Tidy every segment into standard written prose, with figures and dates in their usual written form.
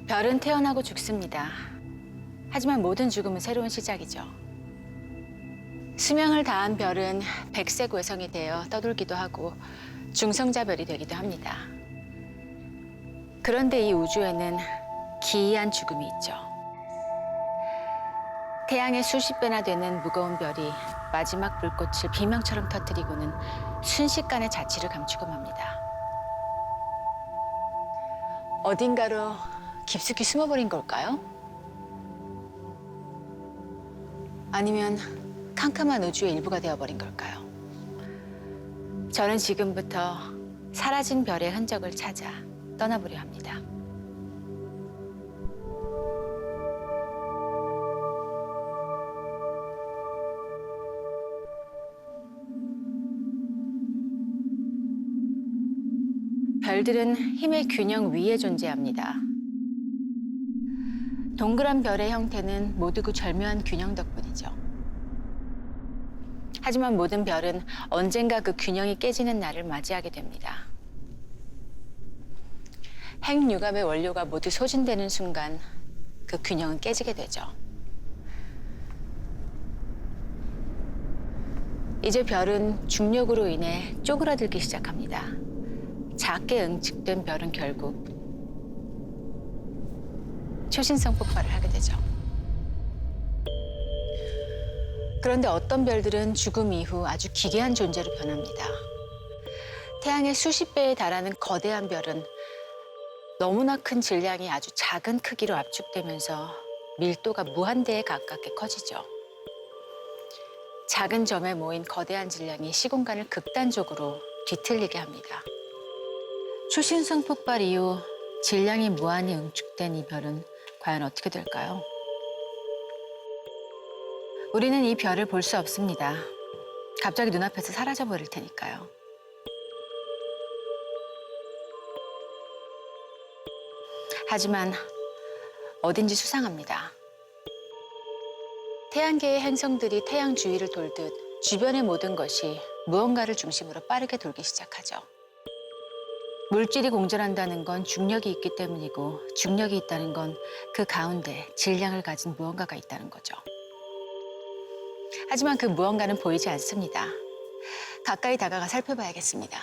별은 태어나고 죽습니다. 하지만 모든 죽음은 새로운 시작이죠. 수명을 다한 별은 백색 외성이 되어 떠돌기도 하고 중성자별이 되기도 합니다. 그런데 이 우주에는 기이한 죽음이 있죠. 태양의 수십 배나 되는 무거운 별이 마지막 불꽃을 비명처럼 터뜨리고는 순식간에 자취를 감추고 맙니다. 어딘가로 깊숙이 숨어버린 걸까요? 아니면 캄캄한 우주의 일부가 되어버린 걸까요? 저는 지금부터 사라진 별의 흔적을 찾아 떠나보려 합니다. 별들은 힘의 균형 위에 존재합니다. 동그란 별의 형태는 모두 그 절묘한 균형 덕분이죠. 하지만 모든 별은 언젠가 그 균형이 깨지는 날을 맞이하게 됩니다. 핵융합의 원료가 모두 소진되는 순간 그 균형은 깨지게 되죠. 이제 별은 중력으로 인해 쪼그라들기 시작합니다. 작게 응축된 별은 결국 초신성 폭발을 하게 되죠. 그런데 어떤 별들은 죽음 이후 아주 기괴한 존재로 변합니다. 태양의 수십 배에 달하는 거대한 별은 너무나 큰 질량이 아주 작은 크기로 압축되면서 밀도가 무한대에 가깝게 커지죠. 작은 점에 모인 거대한 질량이 시공간을 극단적으로 뒤틀리게 합니다. 초신성 폭발 이후 질량이 무한히 응축된 이 별은 과연 어떻게 될까요? 우리는 이 별을 볼 수 없습니다. 갑자기 눈앞에서 사라져 버릴 테니까요. 하지만 어딘지 수상합니다. 태양계의 행성들이 태양 주위를 돌듯 주변의 모든 것이 무언가를 중심으로 빠르게 돌기 시작하죠. 물질이 공전한다는 건 중력이 있기 때문이고 중력이 있다는 건 그 가운데 질량을 가진 무언가가 있다는 거죠. 하지만 그 무언가는 보이지 않습니다. 가까이 다가가 살펴봐야겠습니다.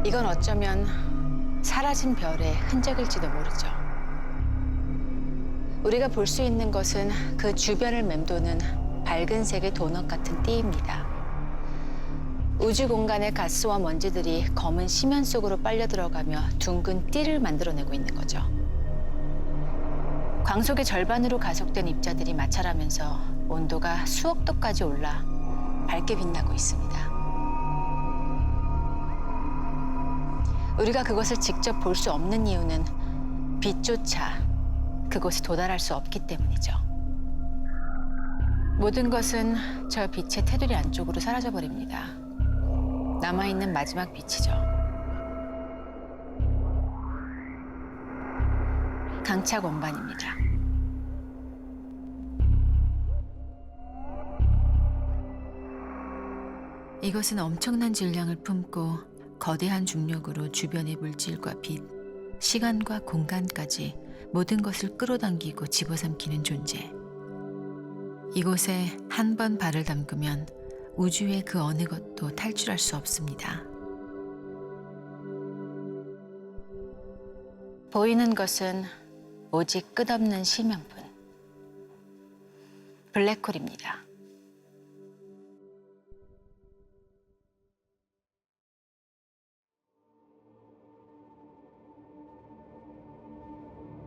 이건 어쩌면 사라진 별의 흔적일지도 모르죠. 우리가 볼 수 있는 것은 그 주변을 맴도는 밝은 색의 도넛 같은 띠입니다. 우주 공간의 가스와 먼지들이 검은 심연 속으로 빨려 들어가며 둥근 띠를 만들어내고 있는 거죠. 광속의 절반으로 가속된 입자들이 마찰하면서 온도가 수억 도까지 올라 밝게 빛나고 있습니다. 우리가 그것을 직접 볼 수 없는 이유는 빛조차 그곳에 도달할 수 없기 때문이죠. 모든 것은 저 빛의 테두리 안쪽으로 사라져버립니다. 남아있는 마지막 빛이죠. 강착 원반입니다. 이것은 엄청난 질량을 품고 거대한 중력으로 주변의 물질과 빛, 시간과 공간까지 모든 것을 끌어당기고 집어삼키는 존재. 이곳에 한 번 발을 담그면 우주의 그 어느 것도 탈출할 수 없습니다. 보이는 것은 오직 끝없는 심연분. 블랙홀입니다.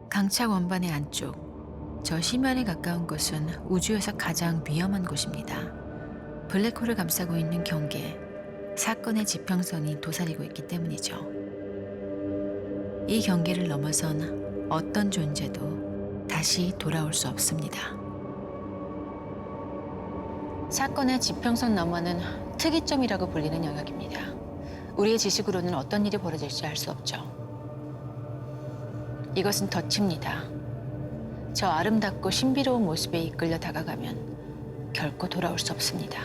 강착 원반의 안쪽, 저 심연에 가까운 곳은 우주에서 가장 위험한 곳입니다. 블랙홀을 감싸고 있는 경계, 사건의 지평선이 도사리고 있기 때문이죠. 이 경계를 넘어선 어떤 존재도 다시 돌아올 수 없습니다. 사건의 지평선 너머는 특이점이라고 불리는 영역입니다. 우리의 지식으로는 어떤 일이 벌어질지 알 수 없죠. 이것은 덫입니다. 저 아름답고 신비로운 모습에 이끌려 다가가면 결코 돌아올 수 없습니다.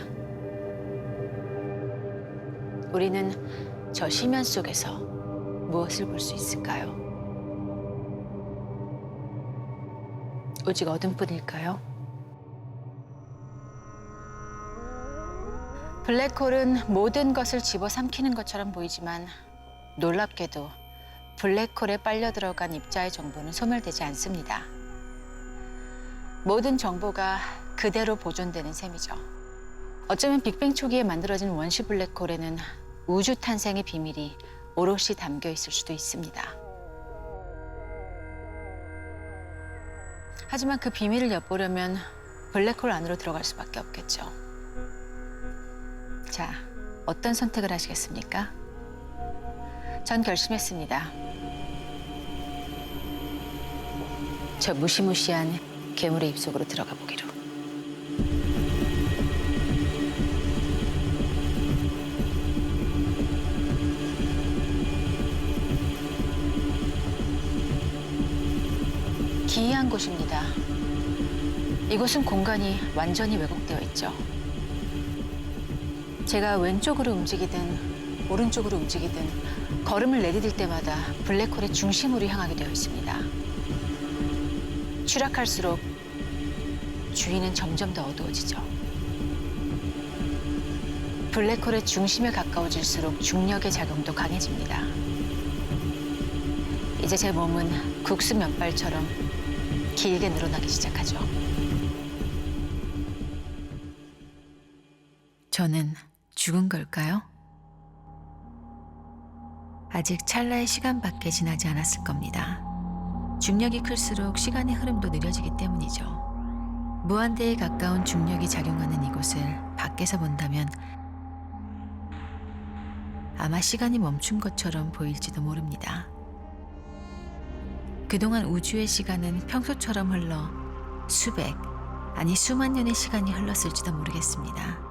우리는 저 심연 속에서 무엇을 볼 수 있을까요? 오직 어둠뿐일까요? 블랙홀은 모든 것을 집어삼키는 것처럼 보이지만 놀랍게도 블랙홀에 빨려 들어간 입자의 정보는 소멸되지 않습니다. 모든 정보가 그대로 보존되는 셈이죠. 어쩌면 빅뱅 초기에 만들어진 원시 블랙홀에는 우주 탄생의 비밀이 오롯이 담겨 있을 수도 있습니다. 하지만 그 비밀을 엿보려면 블랙홀 안으로 들어갈 수밖에 없겠죠. 자, 어떤 선택을 하시겠습니까? 전 결심했습니다. 저 무시무시한 괴물의 입속으로 들어가 보기로. 기이한 곳입니다. 이곳은 공간이 완전히 왜곡되어 있죠. 제가 왼쪽으로 움직이든 오른쪽으로 움직이든 걸음을 내디딜 때마다 블랙홀의 중심으로 향하게 되어 있습니다. 추락할수록 주위는 점점 더 어두워지죠. 블랙홀의 중심에 가까워질수록 중력의 작용도 강해집니다. 이제 제 몸은 국수 면발처럼 길게 늘어나기 시작하죠. 저는 죽은 걸까요? 아직 찰나의 시간밖에 지나지 않았을 겁니다. 중력이 클수록 시간의 흐름도 느려지기 때문이죠. 무한대에 가까운 중력이 작용하는 이곳을 밖에서 본다면 아마 시간이 멈춘 것처럼 보일지도 모릅니다. 그동안 우주의 시간은 평소처럼 흘러 수백, 아니 수만 년의 시간이 흘렀을지도 모르겠습니다.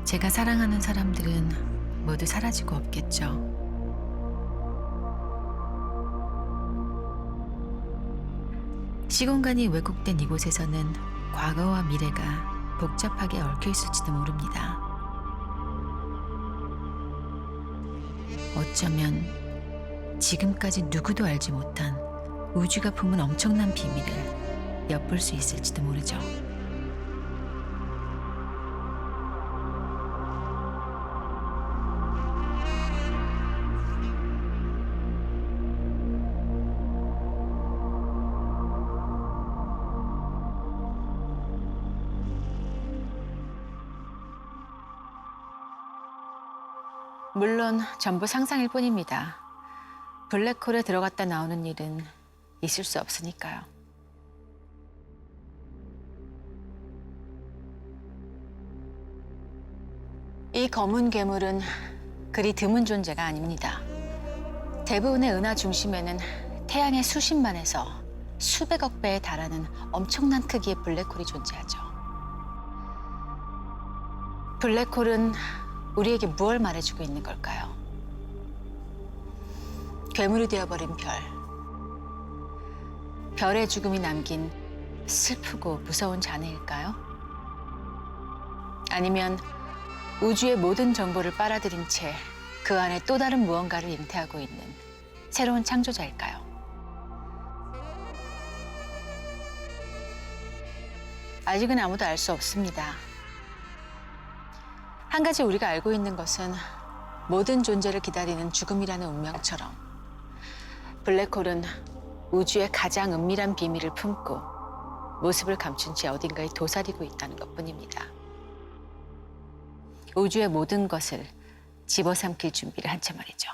제가 사랑하는 사람들은 모두 사라지고 없겠죠. 시공간이 왜곡된 이곳에서는 과거와 미래가 복잡하게 얽혀 있을지도 모릅니다. 어쩌면 지금까지 누구도 알지 못한 우주가 품은 엄청난 비밀을 엿볼 수 있을지도 모르죠. 물론 전부 상상일 뿐입니다. 블랙홀에 들어갔다 나오는 일은 있을 수 없으니까요. 이 검은 괴물은 그리 드문 존재가 아닙니다. 대부분의 은하 중심에는 태양의 수십만에서 수백억 배에 달하는 엄청난 크기의 블랙홀이 존재하죠. 블랙홀은 우리에게 무엇을 말해주고 있는 걸까요? 괴물이 되어버린 별. 별의 죽음이 남긴 슬프고 무서운 잔해일까요? 아니면 우주의 모든 정보를 빨아들인 채 그 안에 또 다른 무언가를 잉태하고 있는 새로운 창조자일까요? 아직은 아무도 알 수 없습니다. 한 가지 우리가 알고 있는 것은 모든 존재를 기다리는 죽음이라는 운명처럼 블랙홀은 우주의 가장 은밀한 비밀을 품고 모습을 감춘 채 어딘가에 도사리고 있다는 것뿐입니다. 우주의 모든 것을 집어삼킬 준비를 한 채 말이죠.